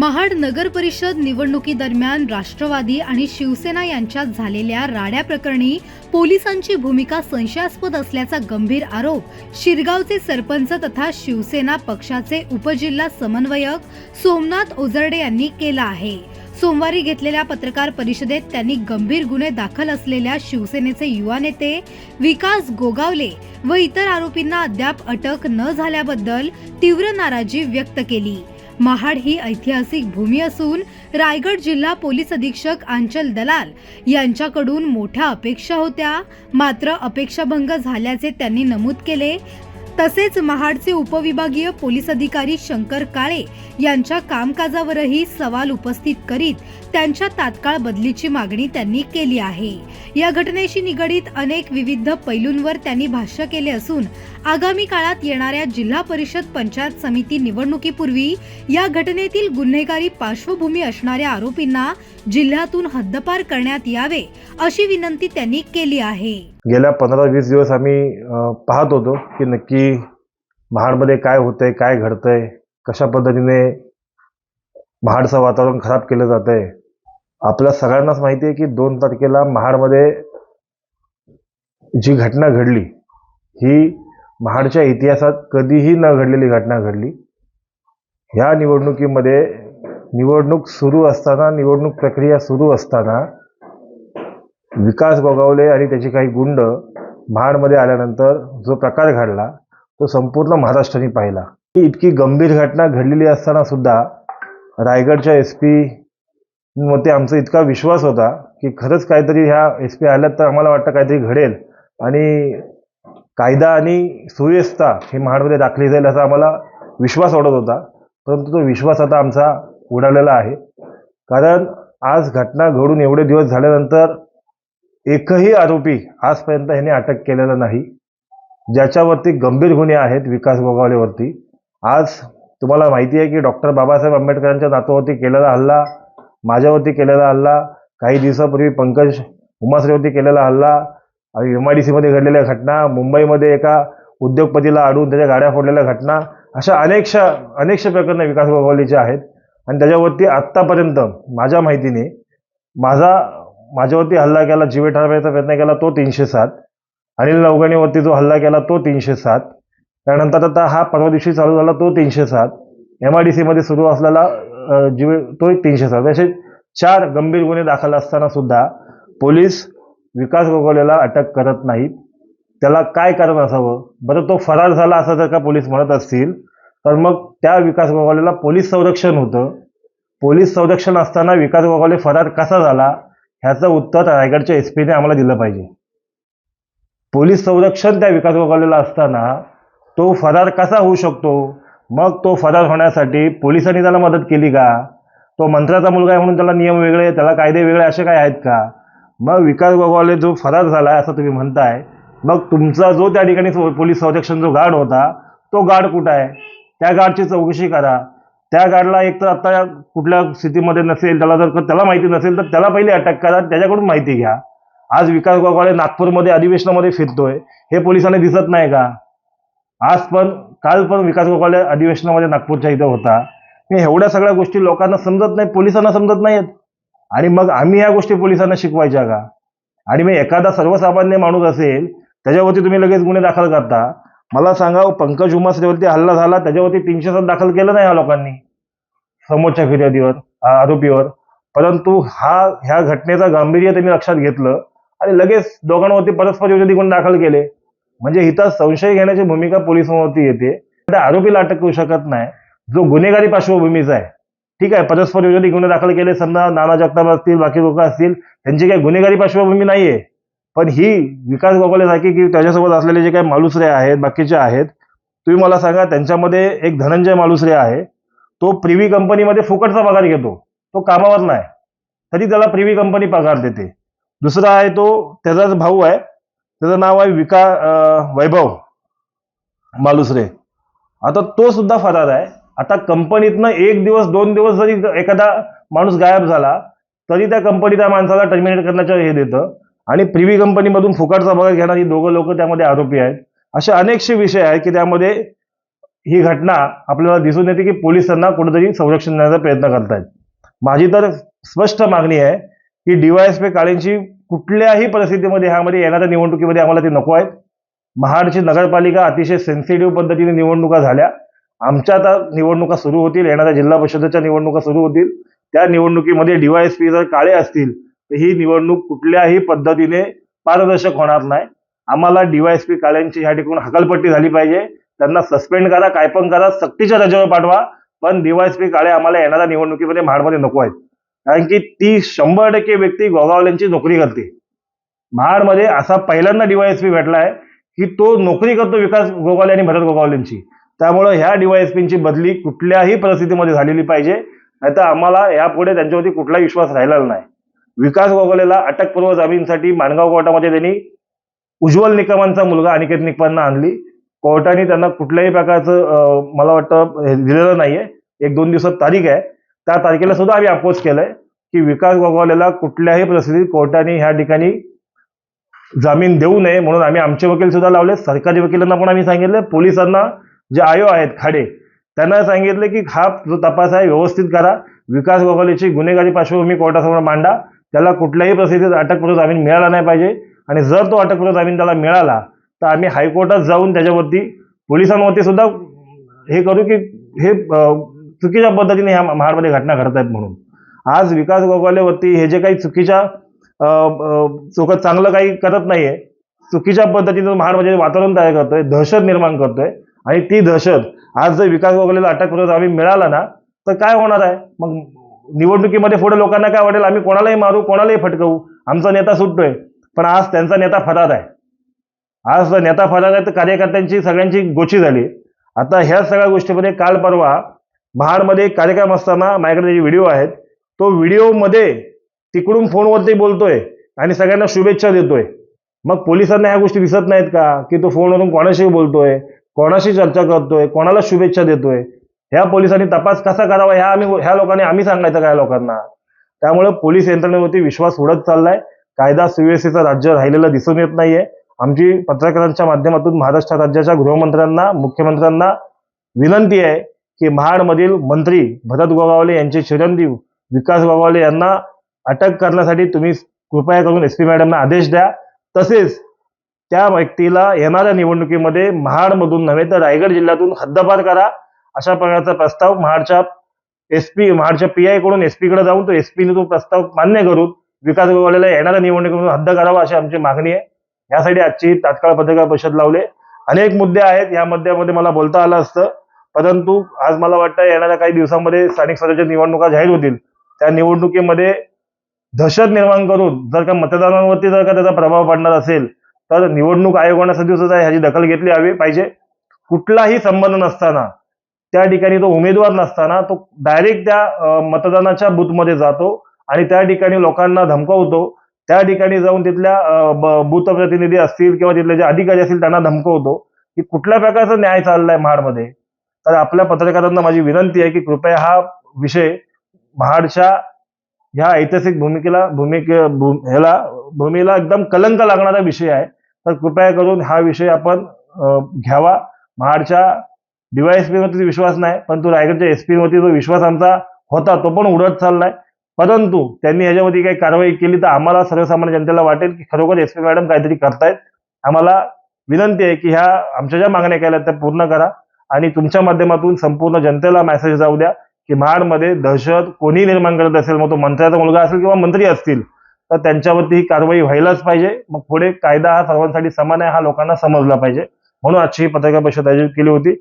महाड नगर परिषद निवडणुकीदरम्यान राष्ट्रवादी आणि शिवसेना यांच्यात झालेल्या राड्या प्रकरणी पोलिसांची भूमिका संशयास्पद असल्याचा गंभीर आरोप शिरगावचे सरपंच तथा शिवसेना पक्षाचे उपजिल्हा समन्वयक सोमनाथ ओझरडे यांनी केला आहे। सोमवारी घेतलेल्या पत्रकार परिषदेत त्यांनी गंभीर गुन्हे दाखल असलेल्या शिवसेनेचे युवा नेते विकास गोगावले व इतर आरोपींना अद्याप अटक न झाल्याबद्दल तीव्र नाराजी व्यक्त केली। महाड ही ऐतिहासिक भूमी असून रायगड जिल्हा पोलीस अधीक्षक आंचल दलाल यांच्याकडून मोठ्या अपेक्षा होत्या, मात्र अपेक्षाभंग झाल्याचे त्यांनी नमूद केले। तसेच महाडचे उपविभागीय पोलीस अधिकारी शंकर काळे यांच्या कामकाजावरही सवाल उपस्थित करीत त्यांच्या तात्काळ बदलीची मागणी त्यांनी केली आहे। या घटनेशी निगडीत अनेक विविध पैलूंवर त्यांनी भाष्य केले असून आगामी काळात येणाऱ्या जिल्हा परिषद पंचायत समिती निवडणुकीपूर्वी या घटनेतील गुन्हेगारी पार्श्वभूमी असणाऱ्या आरोपींना जिल्ह्यातून हद्दपार करण्यात यावे अशी विनंती त्यांनी केली आहे। गेल्या 15-20 दिवस आम्ही पाहत होतो की नक्की महाडमध्ये काय होतंय, काय घडतंय, कशा पद्धतीने महाडचं वातावरण खराब केलं जातंय। आपल्या सगळ्यांनाच माहिती आहे की 2 तारखेला महाडमध्ये जी घटना घडली ही महाडच्या इतिहासात कधीही न घडलेली घटना घडली। ह्या निवडणुकीमध्ये निवडणूक सुरू असताना, निवडणूक प्रक्रिया सुरू असताना विकास गोगावले आणि त्याचे काही गुंड महाडमध्ये आल्यानंतर जो प्रकार घडला तो संपूर्ण महाराष्ट्राने पाहिला। ही इतकी गंभीर घटना घडलेली असताना सुद्धा रायगडच्या SP मध्ये आमचा इतका विश्वास होता की खरंच काहीतरी ह्या SP आल्यात तर आम्हाला वाटतं काहीतरी घडेल आणि कायदा आणि सुव्यवस्था हे महाडमध्ये दाखली जाईल असा आम्हाला विश्वास वाटत होता। परंतु तो विश्वास आता आमचा उडालेला आहे, कारण आज घटना घडून एवढे दिवस झाल्यानंतर एकही आरोपी आजपर्यंत ह्याने अटक केलेला नाही, ज्याच्यावरती गंभीर गुन्हे आहेत विकास गोगावलेवरती। आज तुम्हाला माहिती आहे की डॉक्टर बाबासाहेब आंबेडकरांच्या नातवावरती केलेला हल्ला, माझ्यावरती केलेला हल्ला, काही दिवसापूर्वी पंकज उमासरेवरती केलेला हल्ला आणि MIDC मध्ये घडलेल्या घटना, मुंबईमध्ये एका उद्योगपतीला अडवून त्याच्या गाड्या फोडलेल्या घटना, अशा अनेकशा प्रकरणं विकास गोगावलेचे आहेत। आणि त्याच्यावरती आत्तापर्यंत माझ्या माहितीने माझ्यावरती हल्ला केला, जीवे ठारवायचा प्रयत्न केला तो 307, अनिल नवगणेवरती जो हल्ला केला तो 307, त्यानंतर आता हा परवा दिवशी चालू झाला तो 307, MIDC मध्ये सुरू असलेला जीवे तो 307, असे 4 गंभीर गुन्हे दाखल असताना सुद्धा पोलीस विकास गोगावलेला अटक करत नाहीत। त्याला काय कारण असावं? बरं, तो फरार झाला असं जर का पोलीस म्हणत असतील तर मग त्या विकास गोगावलेला पोलीस संरक्षण होतं। पोलीस संरक्षण असताना विकास गोगावले फरार कसा झाला ह्याचं उत्तर रायगडच्या SP ने आम्हाला दिलं पाहिजे। पोलीस संरक्षण त्या विकास गोगावलेला असताना तो फरार कसा होऊ शकतो? मग तो फरार होण्यासाठी पोलिसांनी त्याला मदत केली का? तो मंत्र्याचा मुलगा आहे म्हणून त्याला नियम वेगळे, त्याला कायदे वेगळे असे काय आहेत का? मग विकास गोगावले जो फरार झाला असं तुम्ही म्हणताय, मग तुमचा जो त्या ठिकाणी पोलीस संरक्षण जो गार्ड होता तो गार्ड कुठं आहे? त्या गार्डची चौकशी करा। त्या गार्डला एक तर आता कुठल्या स्थितीमध्ये नसेल, त्याला माहिती नसेल तर त्याला पहिले अटक करा, त्याच्याकडून माहिती घ्या। आज विकास गोगावले नागपूरमध्ये अधिवेशनामध्ये फिरतोय, हे पोलिसांना दिसत नाही का? काल पण विकास गोगावले अधिवेशनामध्ये नागपूरच्या इथं होता। एवढ्या सगळ्या गोष्टी लोकांना समजत नाही, पोलिसांना समजत नाहीत, आणि मग आम्ही ह्या गोष्टी पोलिसांना शिकवायच्या का? आणि मग एखादा सर्वसामान्य माणूस असेल त्याच्यावरती तुम्ही लगेच गुन्हे दाखल करता। मला सांगा, पंकज उमासरेवरती हल्ला झाला त्याच्यावरती 307 दाखल केलं नाही ह्या लोकांनी समोरच्या फिर्यादीवर, आरोपीवर, परंतु ह्या घटनेचा गांभीर्य त्यांनी लक्षात घेतलं आणि लगेच दोघांवरती परस्पर विरोधी गुन्हे दाखल केले। म्हणजे इथं संशय घेण्याची भूमिका पोलिसांवरती येते। त्या आरोपीला अटक करू शकत नाही जो गुन्हेगारी पार्श्वभूमीचा आहे। ठीक आहे, परस्पर विरोधी गुन्हे दाखल केले, समजा नाना जगताप असतील, बाकी लोक असतील, त्यांची काही गुन्हेगारी पार्श्वभूमी नाहीये, पण ही विकास गोगावलेसारखी की त्याच्यासोबत असलेले जे काही मालुसरे आहेत, बाकीचे आहेत, तुम्ही मला सांगा, त्यांच्यामध्ये एक धनंजय मालुसरे आहे, तो प्रिव्ही कंपनीमध्ये फुकटचा पगार घेतो, तो कामावर नाही तरी त्याला प्रिव्ही कंपनी पगार देते। दुसरा आहे तो त्याचाच भाऊ आहे, त्याचं नाव आहे वैभव मालुसरे, आता तो सुद्धा फरार आहे। आता कंपनीतनं 1 दिवस 2 दिवस जरी एखादा माणूस गायब झाला तरी त्या कंपनी त्या माणसाला टर्मिनेट करण्याचं हे देतं, आणि प्रिव्ही कंपनीमधून फुकटचा पगार घेणारी 2 लोक त्यामध्ये आरोपी आहेत। असे अनेकसे विषय आहेत की त्यामध्ये ही घटना आपल्याला दिसून येते की पोलिसांना कुठेतरी संरक्षण देण्याचा प्रयत्न करतायत. माझी तर स्पष्ट मागणी आहे की डीवायएसपी काळेंची कुठल्याही परिस्थितीमध्ये ह्यामध्ये येणाऱ्या निवडणुकीमध्ये आम्हाला ते नको आहेत. महाडची नगरपालिका अतिशय सेन्सिटिव्ह पद्धतीने निवडणुका झाल्या. आमच्या आता निवडणुका सुरू होतील, येणाऱ्या जिल्हा परिषदेच्या निवडणुका सुरू होतील. त्या निवडणुकीमध्ये डीवायएसपी जर काळे असतील तर ही निवडणूक कुठल्याही पद्धतीने पारदर्शक होणार नाही. आम्हाला डीवायएसपी काळ्यांची ह्या ठिकाणी हकालपट्टी झाली पाहिजे. त्यांना सस्पेंड करा, काय पण करा, सक्तीच्या रजेवर पाठवा, पण डीवायएसपी काळे आम्हाला येणाऱ्या निवडणुकीमध्ये महाडमध्ये नको आहेत. कारण की ती 100% व्यक्ती गोगावलेंची नोकरी करते. महाडमध्ये असा पहिल्यांदा डीवायएसपी भेटलाय की तो नोकरी करतो विकास गोगावले आणि भरत गोगावलेंची. त्यामुळे ह्या डीवायएसपींची बदली कुठल्याही परिस्थितीमध्ये झालेली पाहिजे, नाहीतर आम्हाला यापुढे त्यांच्यावरती कुठलाही विश्वास राहिलेला नाही. विकास गोगावलेला अटकपूर्व जामीनसाठी माणगाव कोर्टामध्ये त्यांनी उज्ज्वल निकमांचा मुलगा अनिकेत निकमांना आणली. कोर्टाने त्यांना कुठल्याही प्रकारचं मला वाटतं दिलेलं नाहीये. 1-2 दिवसात तारीख आहे, त्या तारखेला सुद्धा आम्ही अपोज केलंय की विकास गोगावलेला कुठल्याही परिस्थितीत कोर्टाने ह्या ठिकाणी जामीन देऊ नये म्हणून आम्ही आमचे वकील सुद्धा लावले. सरकारी वकिलांना पण आम्ही सांगितलं, पोलिसांना जे आयो आहेत खाडे त्यांना सांगितलं की हा जो तपास आहे व्यवस्थित करा. विकास गोगावलेची गुन्हेगारी पार्श्वभूमी कोर्टासमोर मांडा. त्याला कुठल्याही परिस्थितीत अटकपूर्व जामीन मिळाला नाही पाहिजे, आणि जर तो अटकपूर्व जामीन त्याला मिळाला तर आम्ही हायकोर्टात जाऊन त्याच्यावरती पोलिसांवरती सुद्धा हे करू की हे चुकीच्या पद्धतीने ह्या महाडमध्ये घटना घडत आहेत म्हणून. आज विकास गोगावलेवरती हे जे काही चुकीच्या चांगलं काही करत नाहीये, चुकीच्या पद्धतीनं महाडमध्ये वातावरण तयार करतोय, दहशत निर्माण करतोय. आणि ती दहशत आज जर विकास गोगावलेला अटकपूर्व जामीन मिळाला ना तर काय होणार आहे, मग निवडणुकीमध्ये पुढे लोकांना काय वाटेल, आम्ही कोणालाही मारू, कोणालाही फटकवू, आमचा नेता सुटतोय. पण आज त्यांचा नेता फरार आहे. आज नेता फरार आहे तर कार्यकर्त्यांची सगळ्यांची गोची झाली. आता ह्या सगळ्या गोष्टीमध्ये काल परवा महाडमध्ये एक कार्यक्रम असताना माझ्याकडे जे व्हिडिओ आहेत, तो व्हिडिओमध्ये तिकडून फोनवरती बोलतोय आणि सगळ्यांना शुभेच्छा देतोय. मग पोलिसांना ह्या गोष्टी दिसत नाहीत का की तो फोनवरून कोणाशी बोलतोय, कोणाशी चर्चा करतोय, कोणाला शुभेच्छा देतोय? ह्या पोलिसांनी तपास कसा करावा ह्या लोकांनी आम्ही सांगायचं काय लोकांना? त्यामुळे पोलीस यंत्रणेवरती विश्वास उडत चाललाय. कायदा सुव्यवस्थेचं राज्य राहिलेलं दिसून येत नाहीये. आमची पत्रकारांच्या माध्यमातून महाराष्ट्र राज्याच्या गृहमंत्र्यांना, मुख्यमंत्र्यांना विनंती आहे की महाडमधील मंत्री भरत गोगावले यांचे चिरंजीव विकास गोगावले यांना अटक करण्यासाठी तुम्ही कृपया करून एसपी मॅडमना आदेश द्या. तसेच त्या व्यक्तीला येणाऱ्या निवडणुकीमध्ये महाडमधून नव्हे तर रायगड जिल्ह्यातून हद्दपार करा, अशा प्रकारचा प्रस्ताव महाडच्या पीआय कडून एसपी कडे जाऊन तो एसपीने तो प्रस्ताव मान्य करून विकास गोगावलेला येणाऱ्या निवडणुकीमधून हद्द करावा अशी आमची मागणी आहे. यासाठी आजची तात्काळ पत्रकार परिषद लावले. अनेक मुद्दे आहेत, या मुद्द्यामध्ये मला बोलता आलं असतं, परंतु आज मला वाटतं येणाऱ्या काही दिवसांमध्ये स्थानिक स्वराज्य निवडणुका जाहीर होतील. त्या निवडणुकीमध्ये दहशत निर्माण करून जर का मतदारांवरती जर का त्याचा प्रभाव पडणार असेल तर निवडणूक आयोगाने सुद्धा ह्याची दखल घेतली हवी पाहिजे. कुठलाही संबंध नसताना, त्या ठिकाणी तो उमेदवार नसताना तो डायरेक्ट त्या मतदानाच्या बूथमध्ये जातो आणि त्या ठिकाणी लोकांना धमकवतो. त्या ठिकाणी जाऊन तिथल्या बूथ प्रतिनिधी असतील किंवा तिथले जे अधिकारी असतील त्यांना धमकवतो. की कुठल्या प्रकारचा न्याय चाललाय महाडमध्ये? तर आपल्या पत्रकारांना माझी विनंती आहे की कृपया हा विषय महाडच्या ह्या ऐतिहासिक भूमीला एकदम कलंक लागणारा विषय आहे, तर कृपया करून हा विषय आपण घ्यावा. महाडच्या डीवायएसपी वरती विश्वास नाही, परंतु रायगडच्या एसपी वरती जो विश्वास आमचा होता तो पण उडत चाललाय. परंतु त्यांनी ह्याच्यावरती काही कारवाई केली तर आम्हाला सर्वसामान्य जनतेला वाटेल की खरोखर एसपी मॅडम काहीतरी करतायत. आम्हाला विनंती आहे की ह्या आमच्या ज्या मागण्या केल्या त्या पूर्ण करा आणि तुमच्या माध्यमातून संपूर्ण जनतेला मेसेज जाऊ द्या की महाडमध्ये दहशत कोणी निर्माण करत असेल, मग तो मंत्र्याचा मुलगा असेल किंवा मंत्री असतील, तर त्यांच्यावरती ही कारवाई व्हायलाच पाहिजे. मग पुढे कायदा हा सर्वांसाठी समान आहे हा लोकांना समजला पाहिजे. म्हणून आजची ही पत्रकार परिषद आयोजित केली होती.